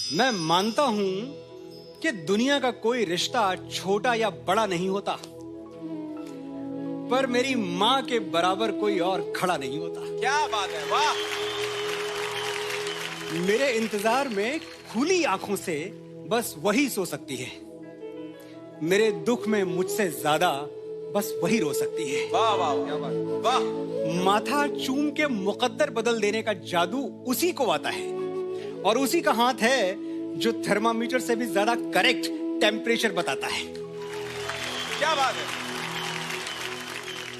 मैं मानता हूं कि दुनिया का कोई रिश्ता छोटा या बड़ा नहीं होता, पर मेरी मां के बराबर कोई और खड़ा नहीं होता। क्या बात है, वाह। मेरे इंतजार में खुली आंखों से बस वही सो सकती है। मेरे दुख में मुझसे ज्यादा बस वही रो सकती है। वाह वाह वाह। माथा चूम के मुकद्दर बदल देने का जादू उसी को आता है, और उसी का हाथ है जो थर्मामीटर से भी ज्यादा करेक्ट टेम्परेचर बताता है। क्या बात है।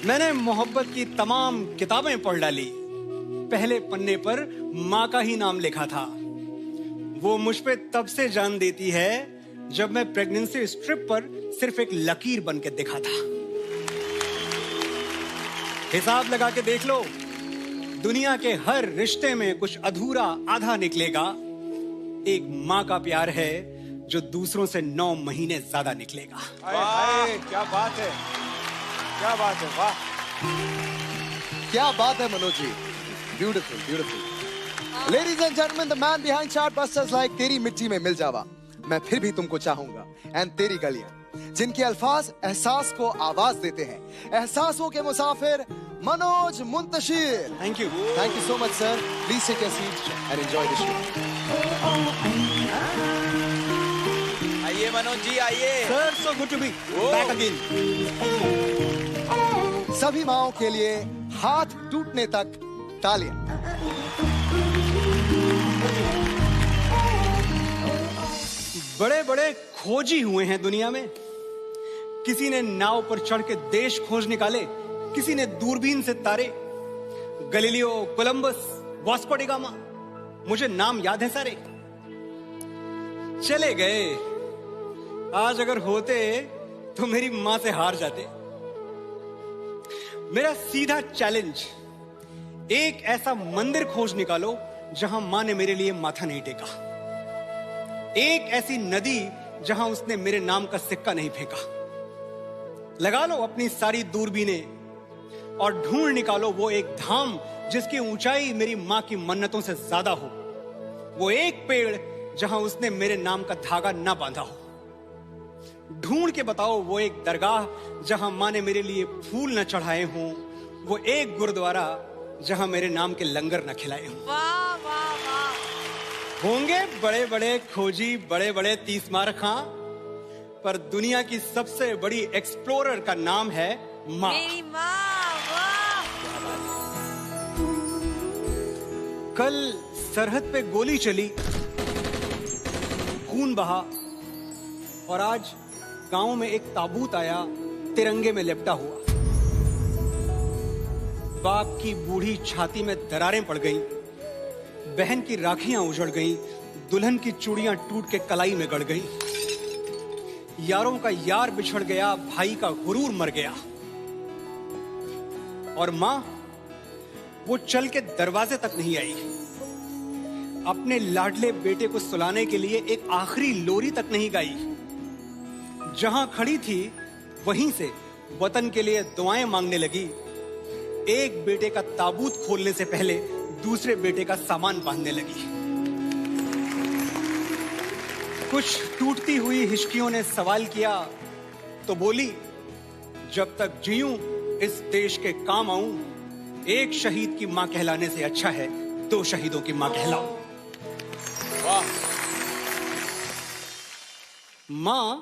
मैंने मोहब्बत की तमाम किताबें पढ़ डाली, पहले पन्ने पर माँ का ही नाम लिखा था। वो मुझ पे तब से जान देती है जब मैं प्रेगनेंसी स्ट्रिप पर सिर्फ एक लकीर बन के दिखा था। हिसाब लगा के देख लो, दुनिया के हर रिश्ते में कुछ अधूरा आधा निकलेगा। एक माँ का प्यार है जो दूसरों से 9 महीने ज्यादा निकलेगा। क्या बात है, क्या बात है, वाह। क्या बात है Manoj ji, beautiful beautiful. Ladies and gentleman, the man behind chartbusters like Teri Mitti में मिल जावा, मैं फिर भी तुमको चाहूंगा, एंड तेरी गलियां, जिनके अल्फाज एहसास को आवाज देते हैं। एहसासों के मुसाफिर Manoj Muntashir. Thank you so much sir. Please take your seat and enjoy the show. आइए मनोज जी, आइए। Sir, so good to be back again. सभी माओं के लिए हाथ टूटने तक तालियां। बड़े बड़े खोजी हुए हैं दुनिया में। किसी ने नाव पर चढ़ के देश खोज निकाले, किसी ने दूरबीन से तारे। Galileo, Columbus, Vasco D gamma, मुझे नाम याद है सारे। चले गए। आज अगर होते तो मेरी मां से हार जाते। मेरा सीधा चैलेंज, एक ऐसा मंदिर खोज निकालो जहां मां ने मेरे लिए माथा नहीं टेका। एक ऐसी नदी जहां उसने मेरे नाम का सिक्का नहीं फेंका। लगा लो अपनी सारी दूरबीनें और ढूंढ निकालो वो एक धाम जिसकी ऊंचाई मेरी मां की मन्नतों से ज्यादा हो। वो एक पेड़ जहां उसने मेरे नाम का धागा ना बांधा हो। ढूंढ के बताओ वो एक दरगाह जहां मां ने मेरे लिए फूल न चढ़ाए हों। वो एक गुरुद्वारा जहां मेरे नाम के लंगर न खिलाए हों। वाह वाह वाह। होंगे बड़े बड़े खोजी, बड़े बड़े तीसमार खां, पर दुनिया की सबसे बड़ी एक्सप्लोरर का नाम है मां। मेरी माँ, वाह। कल सरहद पे गोली चली, खून बहा, और आज गांव में एक ताबूत आया तिरंगे में लिपटा हुआ। बाप की बूढ़ी छाती में दरारें पड़ गईं, बहन की राखियां उजड़ गईं, दुल्हन की चूड़ियां टूट के कलाई में गड़ गईं। यारों का यार बिछड़ गया, भाई का गुरूर मर गया। और मां, वो चल के दरवाजे तक नहीं आई। अपने लाडले बेटे को सुलाने के लिए एक आखिरी लोरी तक नहीं गाई। जहां खड़ी थी वहीं से वतन के लिए दुआएं मांगने लगी। एक बेटे का ताबूत खोलने से पहले दूसरे बेटे का सामान बांधने लगी। कुछ टूटती हुई हिचकियों ने सवाल किया तो बोली, जब तक जीऊं इस देश के काम आऊं, एक शहीद की मां कहलाने से अच्छा है 2 शहीदों की मां कहलाऊं। वाह। मां,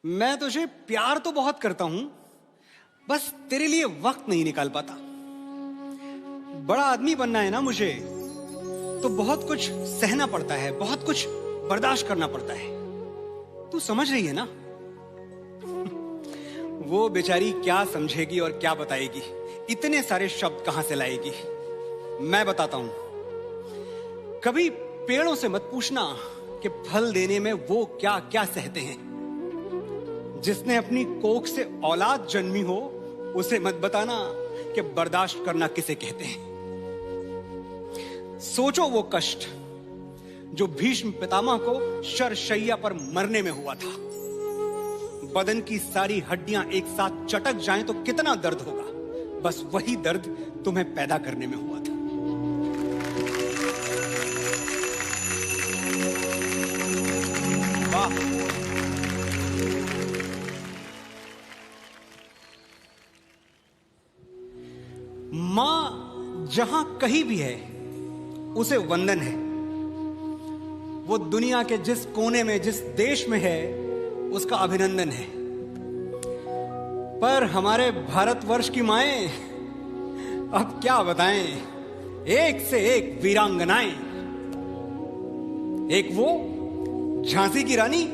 मैं तुझे प्यार तो बहुत करता हूं, बस तेरे लिए वक्त नहीं निकाल पाता। बड़ा आदमी बनना है ना मुझे, तो बहुत कुछ सहना पड़ता है, बहुत कुछ बर्दाश्त करना पड़ता है। तू समझ रही है ना? वो बेचारी क्या समझेगी और क्या बताएगी, इतने सारे शब्द कहां से लाएगी। मैं बताता हूं। कभी पेड़ों से मत पूछना कि फल देने में वो क्या क्या सहते हैं। जिसने अपनी कोख से औलाद जन्मी हो, उसे मत बताना कि बर्दाश्त करना किसे कहते हैं। सोचो वो कष्ट जो भीष्म पितामह को शरशैया पर मरने में हुआ था। बदन की सारी हड्डियां एक साथ चटक जाएं तो कितना दर्द होगा। बस वही दर्द तुम्हें पैदा करने में हुआ था। वाह। मां जहां कहीं भी है उसे वंदन है। वो दुनिया के जिस कोने में, जिस देश में है, उसका अभिनंदन है। पर हमारे भारतवर्ष की माएं, अब क्या बताएं, एक से एक वीरांगनाएं। एक वो झांसी की रानी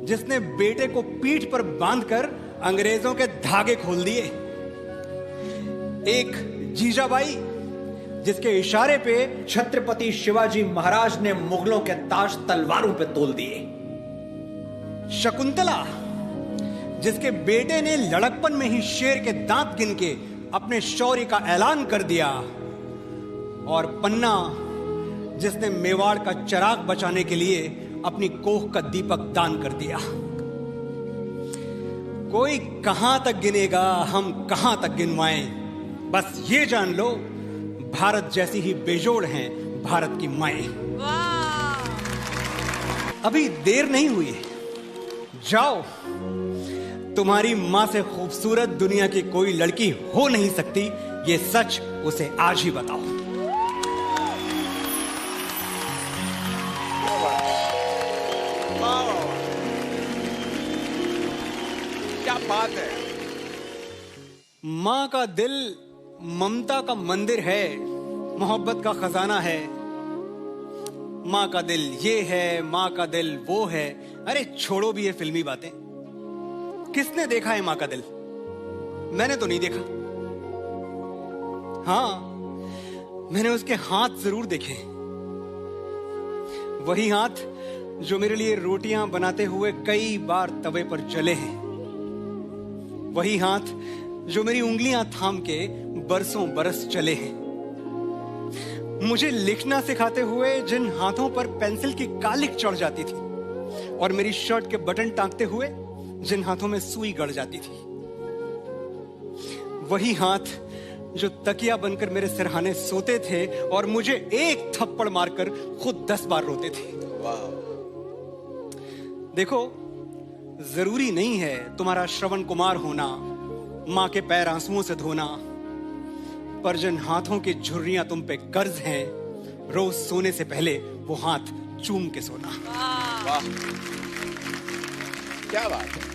जिसने बेटे को पीठ पर बांधकर अंग्रेजों के धागे खोल दिए। एक जीजाबाई जिसके इशारे पे छत्रपति शिवाजी महाराज ने मुगलों के ताज तलवारों पे तोल दिए। शकुंतला जिसके बेटे ने लड़कपन में ही शेर के दांत गिन के अपने शौर्य का ऐलान कर दिया। और पन्ना जिसने मेवाड़ का चिराग बचाने के लिए अपनी कोख का दीपक दान कर दिया। कोई कहां तक गिनेगा, हम कहां तक गिनवाएं। बस ये जान लो, भारत जैसी ही बेजोड़ हैं भारत की माएं। वाह। अभी देर नहीं हुई है, जाओ। तुम्हारी मां से खूबसूरत दुनिया की कोई लड़की हो नहीं सकती, ये सच उसे आज ही बताओ। वाह, क्या बात है। मां का दिल ममता का मंदिर है, मोहब्बत का खजाना है। मां का दिल ये है, मां का दिल वो है। अरे छोड़ो भी ये फिल्मी बातें। किसने देखा है मां का दिल? मैंने तो नहीं देखा। हाँ, मैंने उसके हाथ जरूर देखे। वही हाथ जो मेरे लिए रोटियां बनाते हुए कई बार तवे पर जले हैं। वही हाथ जो मेरी उंगलियां थाम के बरसों बरस चले हैं। मुझे लिखना सिखाते हुए जिन हाथों पर पेंसिल की कालिक चढ़ जाती थी, और मेरी शर्ट के बटन टांगते हुए जिन हाथों में सुई गड़ जाती थी। वही हाथ जो तकिया बनकर मेरे सिरहाने सोते थे और मुझे एक थप्पड़ मारकर खुद 10 बार रोते थे। देखो, जरूरी नहीं है तुम्हारा श्रवण कुमार होना, मां के पैर आंसुओं से धोना, पर जिन हाथों की झुर्रियां तुम पे कर्ज हैं, रोज सोने से पहले वो हाथ चूम के सोना। वाह, क्या बात है।